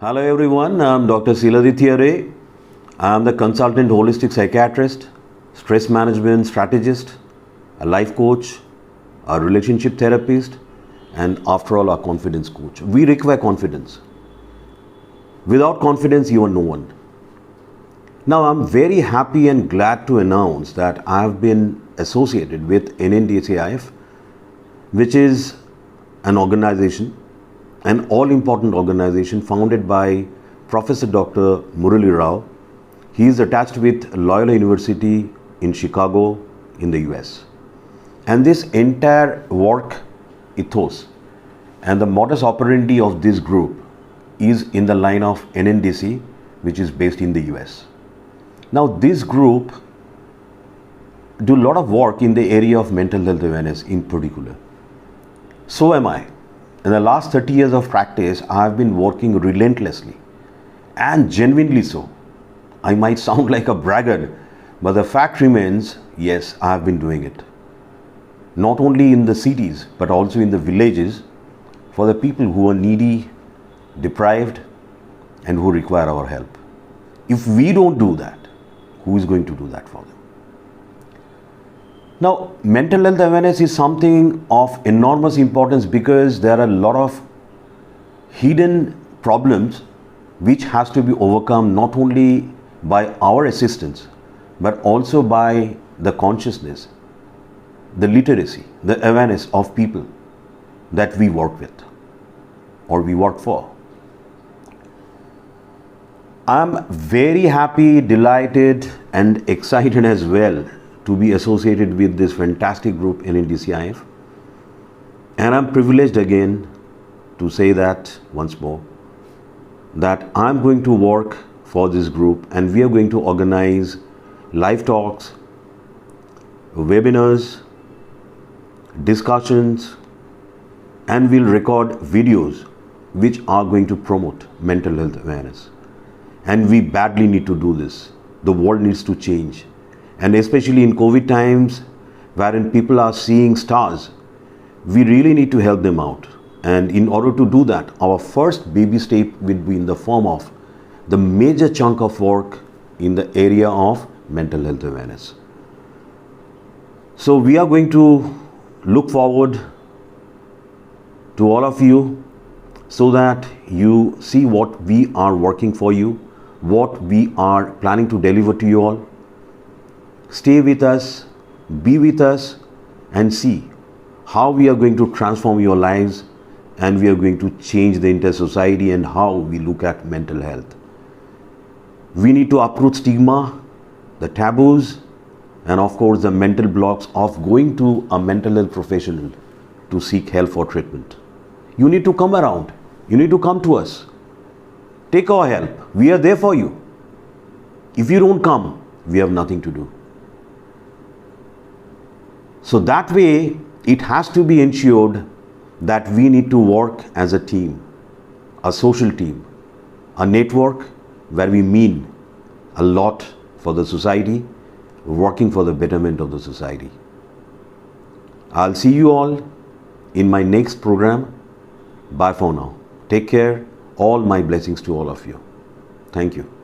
Hello everyone, I'm Dr. Siladitya Ray. I'm the consultant holistic psychiatrist, stress management strategist, a life coach, a relationship therapist, and after all, a confidence coach. We require confidence. Without confidence, you are no one. Now, I'm very happy and glad to announce that I've been associated with NNDCIF, which is an organization, an all-important organization founded by Professor Dr. Murali Rao. He is attached with Loyola University in Chicago in the US. And this entire work ethos and the modus operandi of this group is in the line of NNDC, which is based in the US. Now, this group do a lot of work in the area of mental health awareness in particular. So am I. In the last 30 years of practice, I have been working relentlessly and genuinely so. I might sound like a braggart, but the fact remains, yes, I have been doing it. Not only in the cities, but also in the villages for the people who are needy, deprived, and who require our help. If we don't do that, who is going to do that for them? Now, mental health awareness is something of enormous importance because there are a lot of hidden problems which has to be overcome not only by our assistance, but also by the consciousness, the literacy, the awareness of people that we work with or we work for. I'm very happy, delighted, and excited as well to be associated with this fantastic group NNDCIF. And I'm privileged again to say that once more, that I'm going to work for this group and we are going to organize live talks, webinars, discussions, and we'll record videos which are going to promote mental health awareness. And we badly need to do this. The world needs to change. And especially in COVID times, wherein people are seeing stars, we really need to help them out. And in order to do that, our first baby step will be in the form of the major chunk of work in the area of mental health awareness. So we are going to look forward to all of you so that you see what we are working for you, what we are planning to deliver to you all. Stay with us, be with us, and see how we are going to transform your lives and we are going to change the entire society and how we look at mental health. We need to uproot stigma, the taboos, and of course the mental blocks of going to a mental health professional to seek help for treatment. You need to come around. You need to come to us. Take our help. We are there for you. If you don't come, we have nothing to do. So that way, it has to be ensured that we need to work as a team, a social team, a network where we mean a lot for the society, working for the betterment of the society. I'll see you all in my next program. Bye for now. Take care. All my blessings to all of you. Thank you.